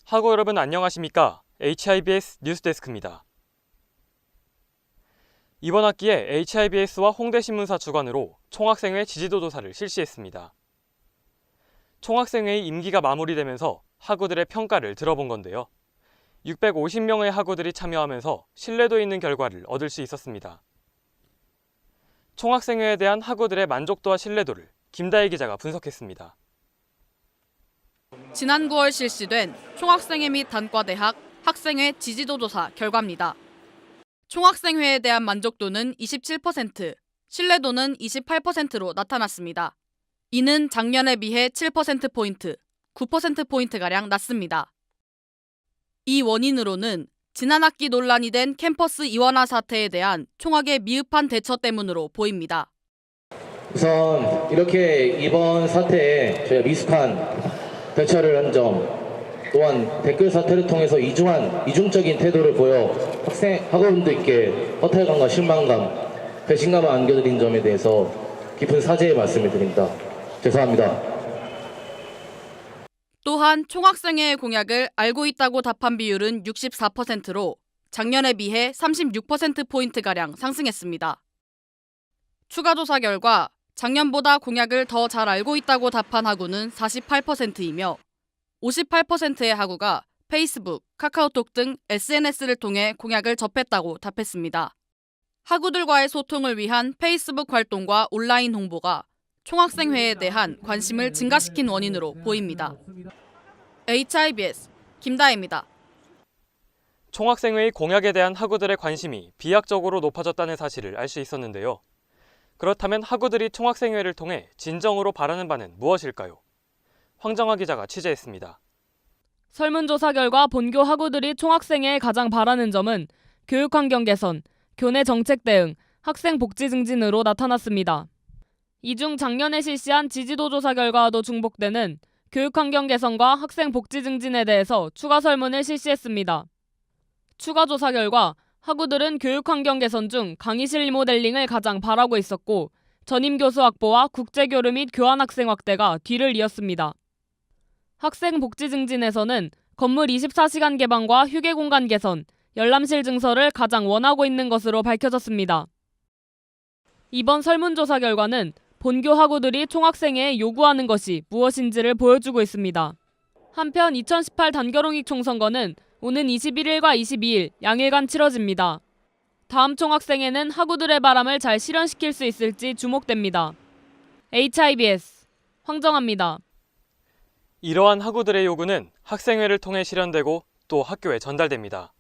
학우 여러분 안녕하십니까? HIBS 뉴스데스크입니다. 이번 학기에 HIBS와 홍대신문사 주관으로 총학생회 지지도 조사를 실시했습니다. 총학생회의 임기가 마무리되면서 학우들의 평가를 들어본 건데요. 650명의 학우들이 참여하면서 신뢰도 있는 결과를 얻을 수 있었습니다. 총학생회에 대한 학우들의 만족도와 신뢰도를 김다희 기자가 분석했습니다. 지난 9월 실시된 총학생회 및 단과대학 학생회 지지도 조사 결과입니다. 총학생회에 대한 만족도는 27%, 신뢰도는 28%로 나타났습니다. 이는 작년에 비해 7%포인트, 9%포인트가량 낮습니다. 이 원인으로는 지난 학기 논란이 된 캠퍼스 이원화 사태에 대한 총학의 미흡한 대처 때문으로 보입니다. 우선 이렇게 이번 사태에 저희가 미숙한 대처를 한 점, 또한 댓글 사태를 통해서 이중적인 태도를 보여 학우분들께 허탈감과 실망감, 배신감을 안겨드린 점에 대해서 깊은 사죄의 말씀을 드립니다. 죄송합니다. 또한 총학생회의 공약을 알고 있다고 답한 비율은 64%로 작년에 비해 36%포인트가량 상승했습니다. 추가 조사 결과 작년보다 공약을 더 잘 알고 있다고 답한 학우는 48%이며 58%의 학우가 페이스북, 카카오톡 등 SNS를 통해 공약을 접했다고 답했습니다. 학우들과의 소통을 위한 페이스북 활동과 온라인 홍보가 총학생회에 대한 관심을 증가시킨 원인으로 보입니다. HIBS 김다희입니다. 총학생회의 공약에 대한 학우들의 관심이 비약적으로 높아졌다는 사실을 알 수 있었는데요. 그렇다면 학우들이 총학생회를 통해 진정으로 바라는 바는 무엇일까요? 황정아 기자가 취재했습니다. 설문조사 결과 본교 학우들이 총학생회에 가장 바라는 점은 교육환경 개선, 교내 정책 대응, 학생 복지 증진으로 나타났습니다. 이 중 작년에 실시한 지지도 조사 결과와도 중복되는 교육환경 개선과 학생 복지 증진에 대해서 추가 설문을 실시했습니다. 추가 조사 결과 학우들은 교육환경 개선 중 강의실 리모델링을 가장 바라고 있었고 전임 교수 확보와 국제교류 및 교환학생 확대가 뒤를 이었습니다. 학생 복지 증진에서는 건물 24시간 개방과 휴게 공간 개선, 열람실 증설을 가장 원하고 있는 것으로 밝혀졌습니다. 이번 설문조사 결과는 본교 학우들이 총학생회에 요구하는 것이 무엇인지를 보여주고 있습니다. 한편 2018 단결홍익 총선거는 오는 21일과 22일 양일간 치러집니다. 다음 총학생회는 학우들의 바람을 잘 실현시킬 수 있을지 주목됩니다. HIBS 황정아입니다. 이러한 학우들의 요구는 학생회를 통해 실현되고 또 학교에 전달됩니다.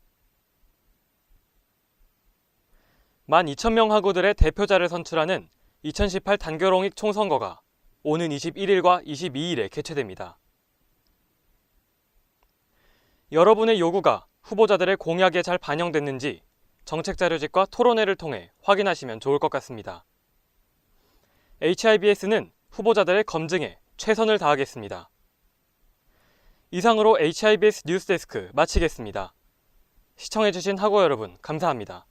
12,000명 학우들의 대표자를 선출하는 2018 단결홍익 총선거가 오는 21일과 22일에 개최됩니다. 여러분의 요구가 후보자들의 공약에 잘 반영됐는지 정책자료집과 토론회를 통해 확인하시면 좋을 것 같습니다. HIBS는 후보자들의 검증에 최선을 다하겠습니다. 이상으로 HIBS 뉴스데스크 마치겠습니다. 시청해주신 학우 여러분 감사합니다.